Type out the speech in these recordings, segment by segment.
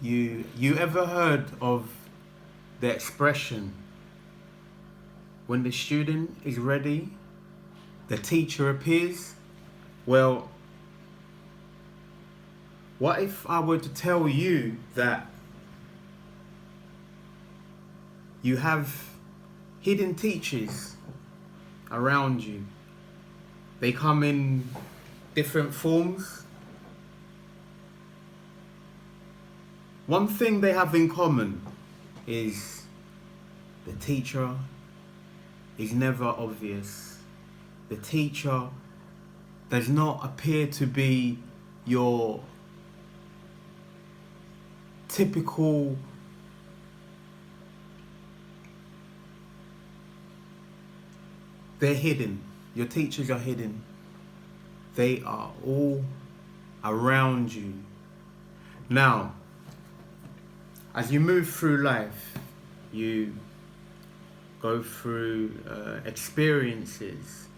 You ever heard of the expression, when the student is ready, the teacher appears? Well, what if I were to tell you that you have hidden teachers around you? They come in different forms. One thing they have in common is the teacher is never obvious. The teacher does not appear to be your typical they're hidden. Your teachers are hidden. They are all around you. Now, as you move through life, you go through experiences.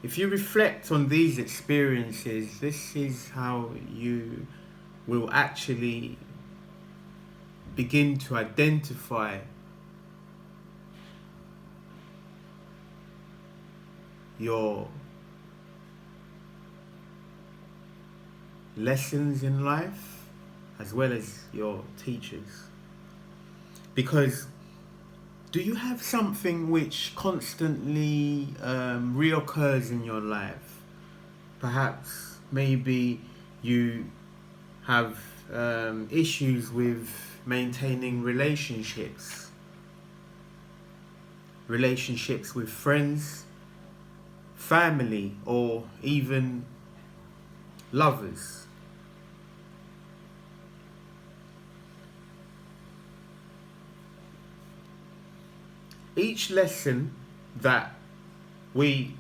If you reflect on these experiences, this is how you will actually begin to identify your lessons in life as well as your teachers. Because do you have something which constantly reoccurs in your life? Perhaps maybe you have issues with maintaining relationships with friends, family, or even lovers. Each lesson that we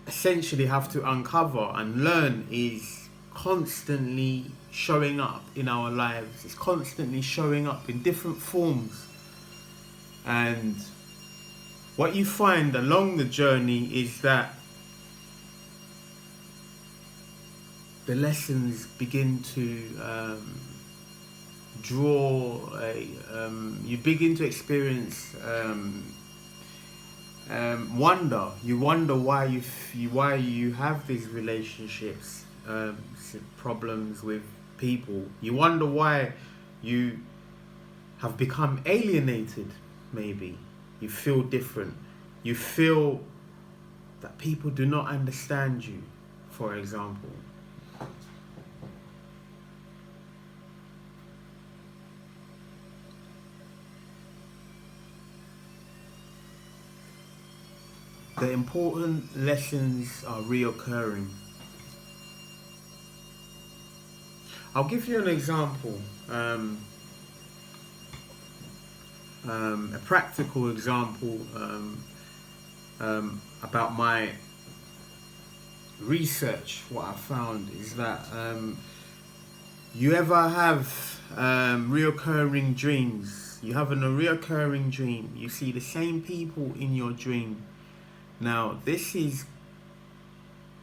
essentially have to uncover and learn is constantly showing up in our lives. It's constantly showing up in different forms. And what you find along the journey is that the lessons begin to you begin to experience wonder. You wonder why you have these relationships, problems with people. You wonder why you have become alienated. Maybe you feel different. You feel that people do not understand you, for example. The important lessons are reoccurring. I'll give you an example, a practical example about my research. What I found is that you ever have reoccurring dreams. You have a reoccurring dream. You see the same people in your dream. Now, this is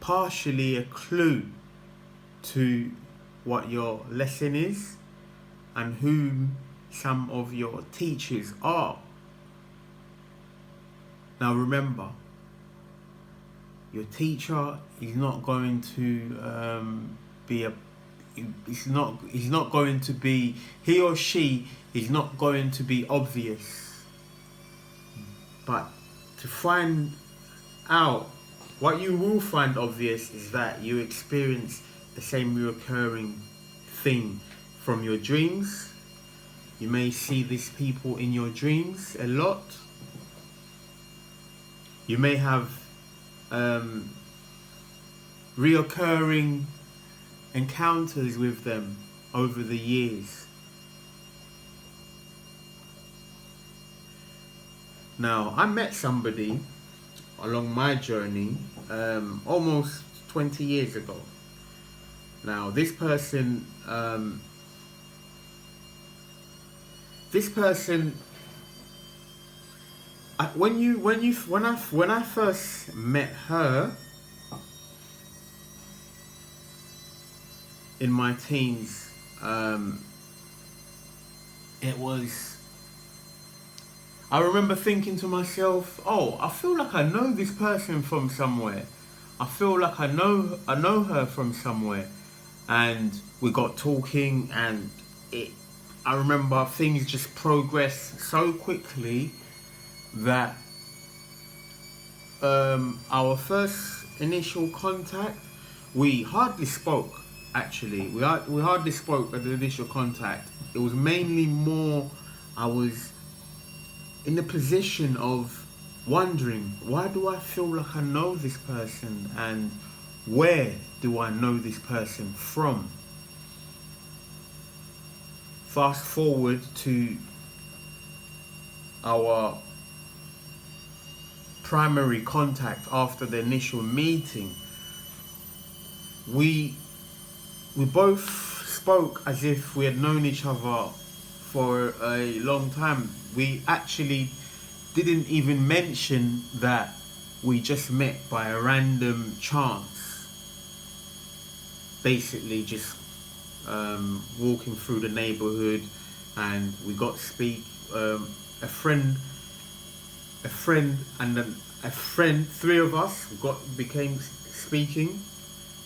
partially a clue to what your lesson is and who some of your teachers are. Now, remember, your teacher is not going to he or she is not going to be obvious. But to find out, what you will find obvious is that you experience the same recurring thing from your dreams. You may see these people in your dreams a lot. You may have reoccurring encounters with them over the years. Now, I met somebody along my journey almost 20 years ago. Now, this person when I first met her, in my teens, it was, I remember thinking to myself, oh, I feel like I know this person from somewhere. I feel like I know her from somewhere. And we got talking, and I remember things just progressed so quickly that our first initial contact, we hardly spoke. Actually, we hardly spoke at the initial contact. It was mainly more, I was in the position of wondering, why do I feel like I know this person, and where do I know this person from? Fast forward to our primary contact after the initial meeting. We both spoke as if we had known each other for a long time. We actually didn't even mention that we just met by a random chance. Basically just walking through the neighborhood, and we got to speak. A friend and a friend, three of us became speaking.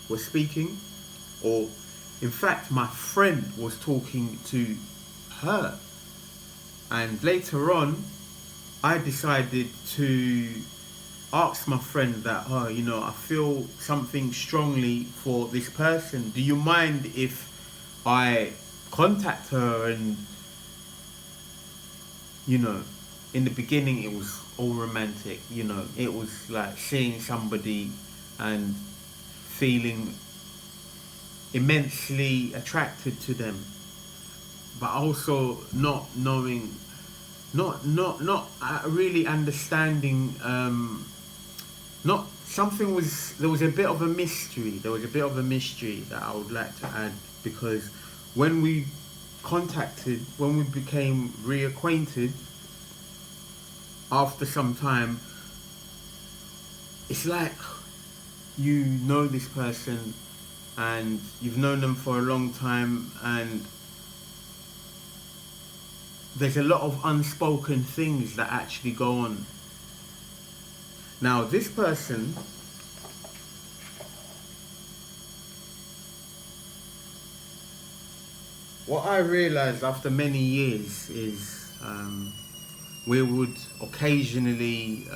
Were speaking, or in fact, my friend was talking to her, and later on, I decided to ask my friend that, oh, you know, I feel something strongly for this person. Do you mind if I contact her? And, you know, in the beginning it was all romantic, you know, it was like seeing somebody and feeling immensely attracted to them, but also not knowing, not really understanding, not something was, there was a bit of a mystery, that I would like to add, because when we became reacquainted after some time, it's like you know this person and you've known them for a long time, and there's a lot of unspoken things that actually go on. Now this person, what I realized after many years is we would occasionally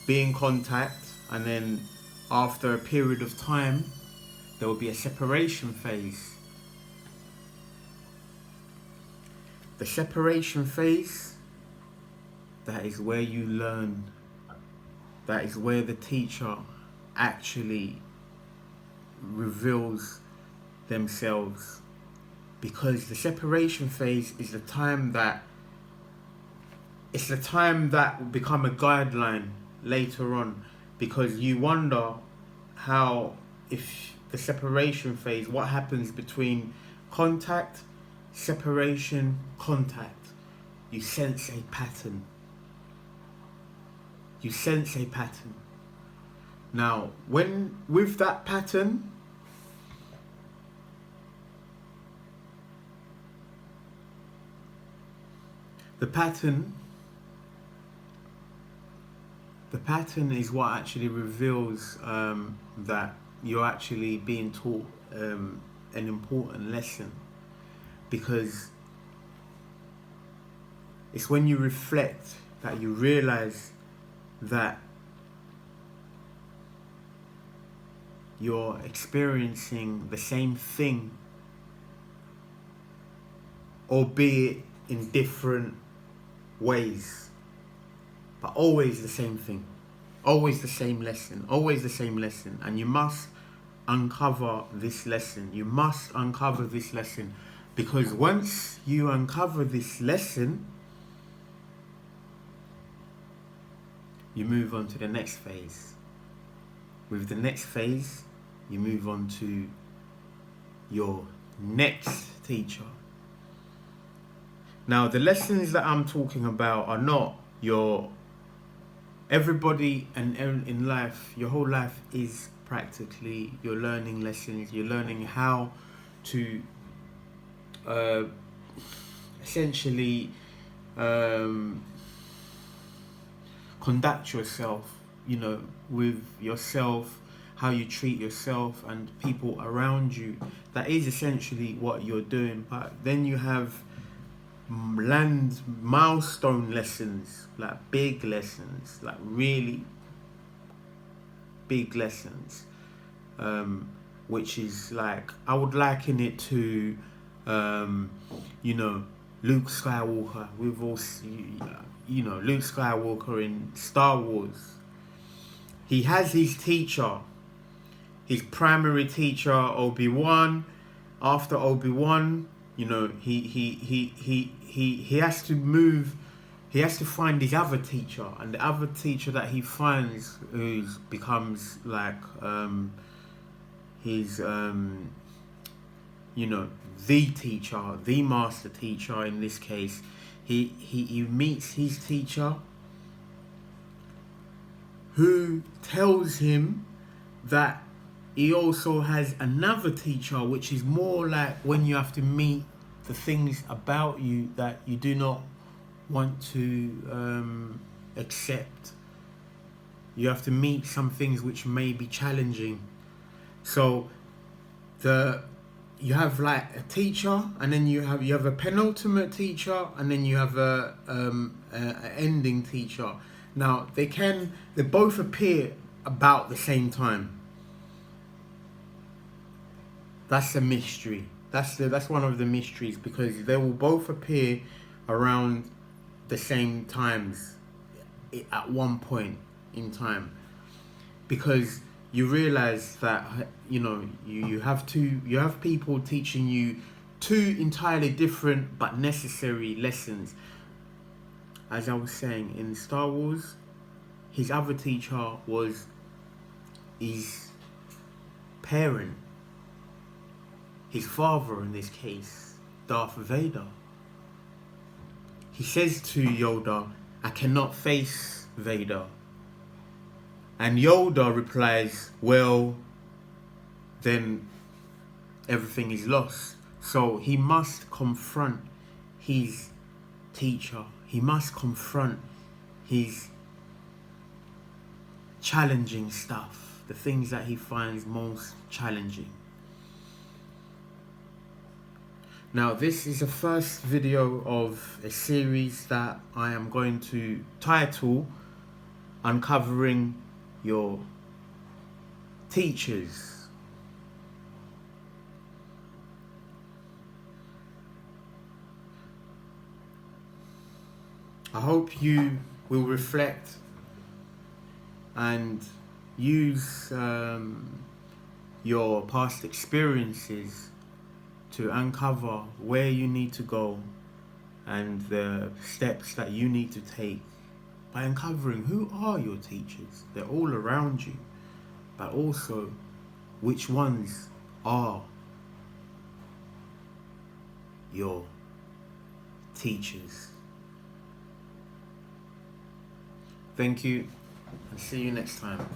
be in contact, and then after a period of time there would be a separation phase. The separation phase, that is where you learn. That is where the teacher actually reveals themselves. Because the separation phase is the time that will become a guideline later on. Because you wonder how, if the separation phase, what happens between contact, separation, contact. You sense a pattern. Now, with that pattern, the pattern is what actually reveals that you're actually being taught an important lesson. Because it's when you reflect that you realize that you're experiencing the same thing, albeit in different ways, but always the same thing, always the same lesson, and you must uncover this lesson. Because once you uncover this lesson, you move on to the next phase. With the next phase, you move on to your next teacher. Now, the lessons that I'm talking about are not everybody, and in life, your whole life is practically. You're learning lessons. You're learning how to essentially conduct yourself, with yourself, how you treat yourself and people around you. That is essentially what you're doing. But then you have milestone lessons, like big lessons, like really big lessons, which is like, I would liken it to Luke Skywalker. We've all Luke Skywalker in Star Wars. He has his teacher, his primary teacher, Obi-Wan. After Obi-Wan, he has to move. He has to find his other teacher, and the other teacher that he finds becomes like his the teacher, the master teacher in this case. He meets his teacher, who tells him that he also has another teacher, which is more like when you have to meet the things about you that you do not want to accept. You have to meet some things which may be challenging. So you have like a teacher, and then you have a penultimate teacher, and then you have a ending teacher. Now they both appear about the same time. That's a mystery. That's one of the mysteries, because they will both appear around the same times at one point in time, because you realize that you have people teaching you two entirely different but necessary lessons. As I was saying, in Star Wars, his other teacher was his parent, his father in this case, Darth Vader. He says to Yoda, "I cannot face Vader." And Yoda replies, "Well, then everything is lost." So he must confront his teacher. He must confront his challenging stuff, the things that he finds most challenging. Now, this is the first video of a series that I am going to title Uncovering Your Teachers. I hope you will reflect and use your past experiences to uncover where you need to go and the steps that you need to take by uncovering who are your teachers. They're all around you, but also which ones are your teachers. Thank you, and see you next time.